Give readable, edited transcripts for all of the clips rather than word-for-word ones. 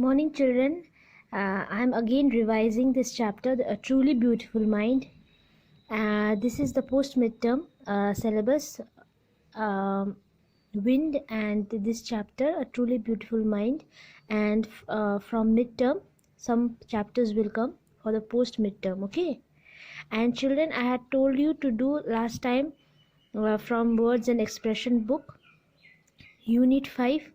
Morning, children. I'm again revising this chapter, A Truly Beautiful Mind. This is the post-midterm syllabus, wind, and this chapter, A Truly Beautiful Mind. And from midterm, some chapters will come for the post-midterm, okay? And children, I had told you to do last time from Words and Expression book, Unit 5.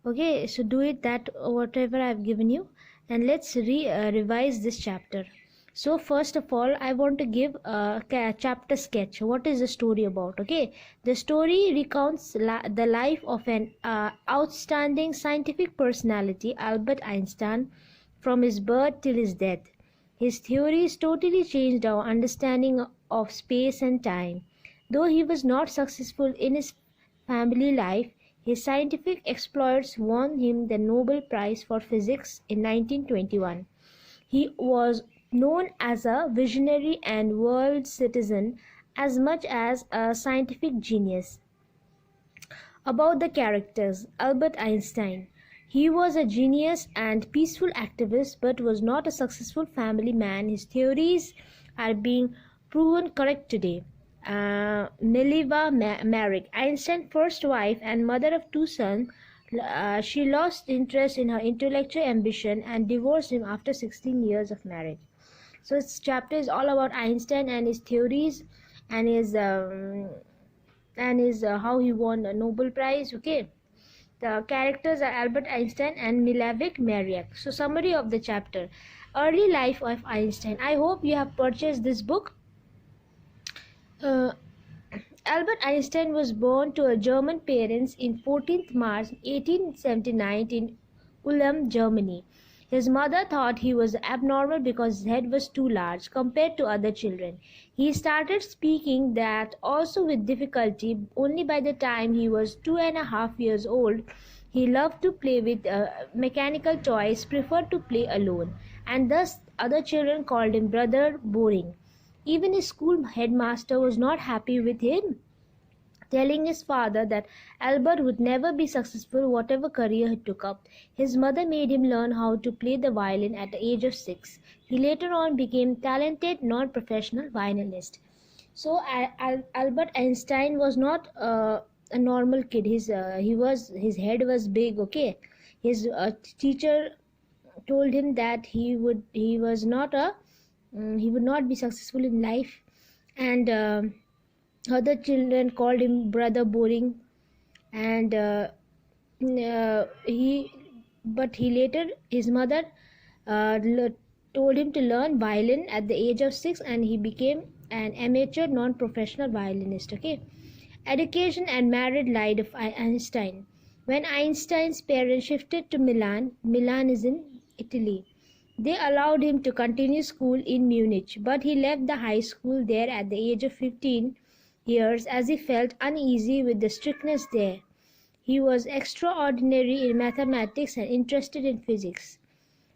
Okay, so do it that whatever I've given you, and let's revise this chapter. So first of all, I want to give a chapter sketch. What is the story about? Okay, the story recounts the life of an outstanding scientific personality, Albert Einstein, from his birth till his death. His theories totally changed our understanding of space and time. Though he was not successful in his family life, his scientific exploits won him the Nobel Prize for Physics in 1921. He was known as a visionary and world citizen as much as a scientific genius. About the characters, Albert Einstein. He was a genius and peaceful activist but was not a successful family man. His theories are being proven correct today. Mileva Maric, Einstein's first wife and mother of two sons, she lost interest in her intellectual ambition and divorced him after 16 years of marriage. So this chapter is all about Einstein and his theories and his how he won a Nobel Prize. Okay, the characters are Albert Einstein and Mileva Maric. So summary of the chapter: early life of Einstein. I hope you have purchased this book. Albert Einstein was born to a German parents in 14th March 1879 in Ulm, Germany. His mother thought he was abnormal because his head was too large compared to other children. He started speaking that also with difficulty only by the time he was 2.5 years old. He loved to play with mechanical toys, preferred to play alone, and thus other children called him Brother Boring. Even his school headmaster was not happy with him, telling his father that Albert would never be successful whatever career he took up. His mother made him learn how to play the violin at the age of 6. He later on became talented non-professional violinist. So Albert Einstein was not a normal kid. His head was big. Okay, his teacher told him that he would not be successful in life, and other children called him Brother Boring, and he later his mother told him to learn violin at the age of 6, and he became an amateur non-professional violinist. Okay, education and married life of Einstein. When Einstein's parents shifted to Milan is in Italy, they allowed him to continue school in Munich, but he left the high school there at the age of 15 years as he felt uneasy with the strictness there. He was extraordinary in mathematics and interested in physics.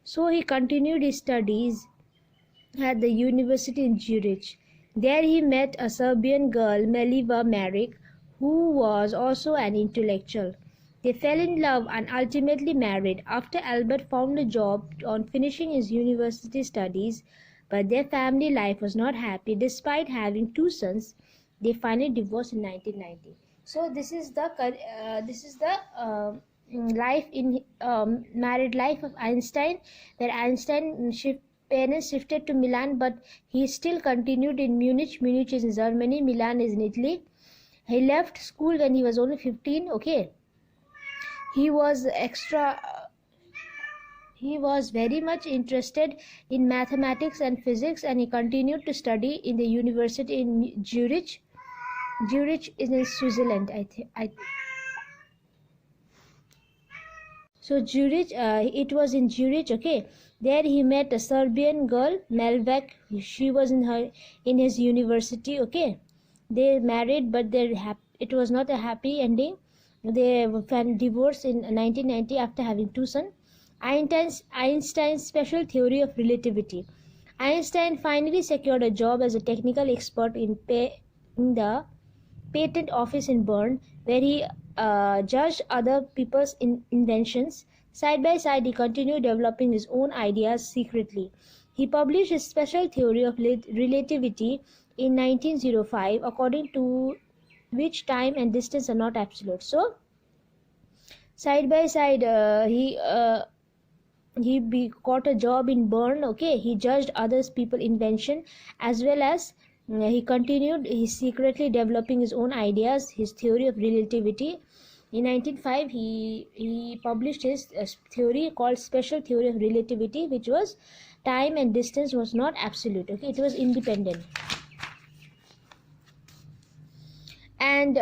So he continued his studies at the university in Zurich. There he met a Serbian girl, Mileva Maric, who was also an intellectual. They fell in love and ultimately married after Albert found a job on finishing his university studies, but their family life was not happy. Despite having two sons, they finally divorced in 1990. So this is the life in married life of Einstein, where Einstein parents shifted to Milan, but he still continued in Munich. Munich is in Germany, Milan is in Italy. He left school when he was only 15. Okay, he was very much interested in mathematics and physics, and he continued to study in the university in Zurich. Zurich is in Switzerland, I think. So Zurich, it was in Zurich. Okay, there he met a Serbian girl, Melvek. She was in his university. Okay, they married, but it was not a happy ending. They divorced in 1990 after having two sons. Einstein's special theory of relativity. Einstein finally secured a job as a technical expert in the patent office in Bern, where he judged other people's inventions. Side by side, he continued developing his own ideas secretly. He published his special theory of relativity in 1905, according to which time and distance are not absolute. So, side by side, got a job in Bern. Okay, he judged others people invention, as well as he continued he secretly developing his own ideas, his theory of relativity. In 1905, he published his theory called special theory of relativity, which was time and distance was not absolute. Okay, it was independent. And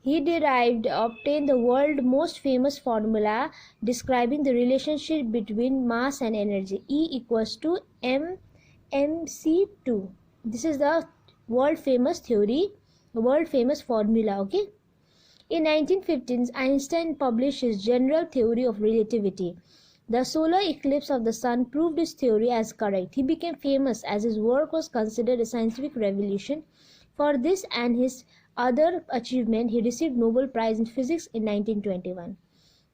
he obtained the world most famous formula describing the relationship between mass and energy. E equals to mc2. This is the world famous theory, the world famous formula. Okay. In 1915, Einstein published his general theory of relativity. The solar eclipse of the sun proved his theory as correct. He became famous as his work was considered a scientific revolution. For this and his other achievement, he received Nobel Prize in Physics in 1921.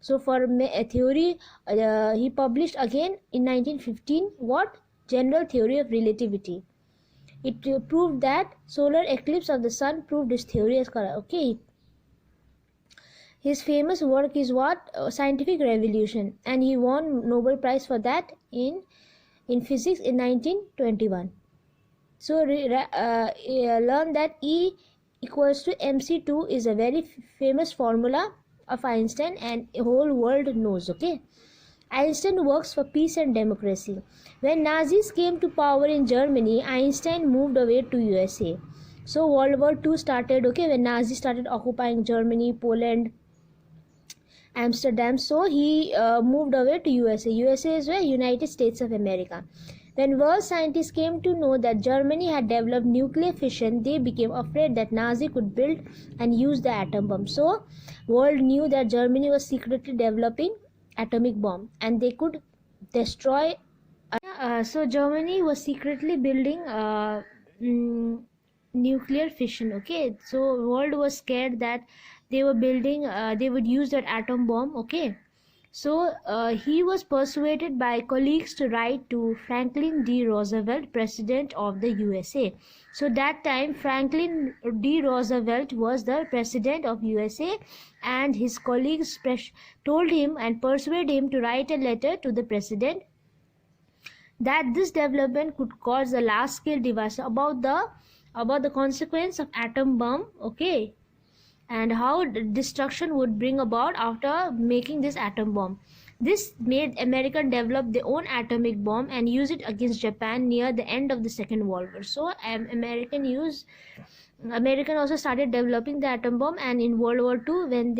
So for a theory, he published again in 1915 what? General theory of relativity. It proved that solar eclipse of the sun proved his theory as correct. Okay. His famous work is what? Scientific revolution, and he won Nobel Prize for that in physics in 1921. So learn that E equals to mc2 is a very famous formula of Einstein, and the whole world knows. Okay. Einstein works for peace and democracy. When Nazis came to power in Germany, Einstein moved away to USA. So World War II started. Okay, when Nazis started occupying Germany, Poland, Amsterdam, so he moved away to USA. USA is where? United States of America. When world scientists came to know that Germany had developed nuclear fission, they became afraid that Nazi could build and use the atom bomb. So world knew that Germany was secretly developing atomic bomb and they could destroy. So Germany was secretly building nuclear fission. Okay, so world was scared that they were building they would use that atom bomb. Okay, so he was persuaded by colleagues to write to Franklin D. Roosevelt, president of the USA. So that time Franklin D. Roosevelt was the president of USA, and his colleagues told him and persuaded him to write a letter to the president that this development could cause a large scale disaster, about the consequence of atom bomb. Okay, and how destruction would bring about after making this atom bomb. This made American develop their own atomic bomb and use it against Japan near the end of the Second World War. So American also started developing the atom bomb, and in World War II, when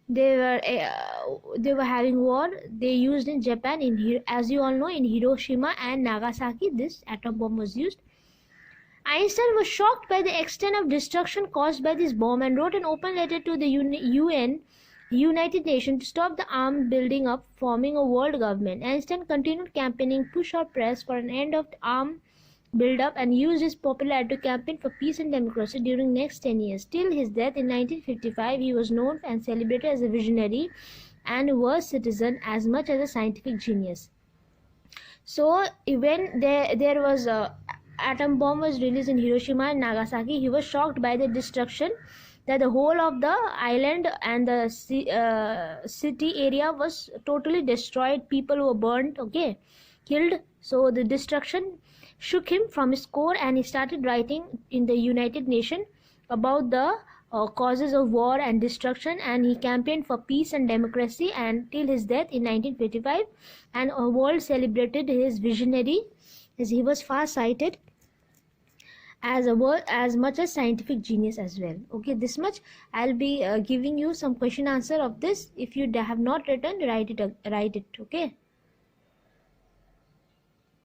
they were having war, they used in Japan, as you all know, in Hiroshima and Nagasaki, this atom bomb was used. Einstein was shocked by the extent of destruction caused by this bomb and wrote an open letter to the UN, United Nations, to stop the armed building up, forming a world government. Einstein continued campaigning push or press for an end of the armed build-up and used his popularity to campaign for peace and democracy during the next 10 years. Till his death in 1955, he was known and celebrated as a visionary and a world citizen as much as a scientific genius. So when there was a atom bomb was released in Hiroshima and Nagasaki, he was shocked by the destruction, that the whole of the island and the city area was totally destroyed. People were burnt, okay, killed. So the destruction shook him from his core, and he started writing in the United Nations about the causes of war and destruction, and he campaigned for peace and democracy until his death in 1955, and a world celebrated his visionary, as he was far-sighted as much as scientific genius as well. Okay, this much I'll be giving you some question answer of this. If you have not written, write it. Okay.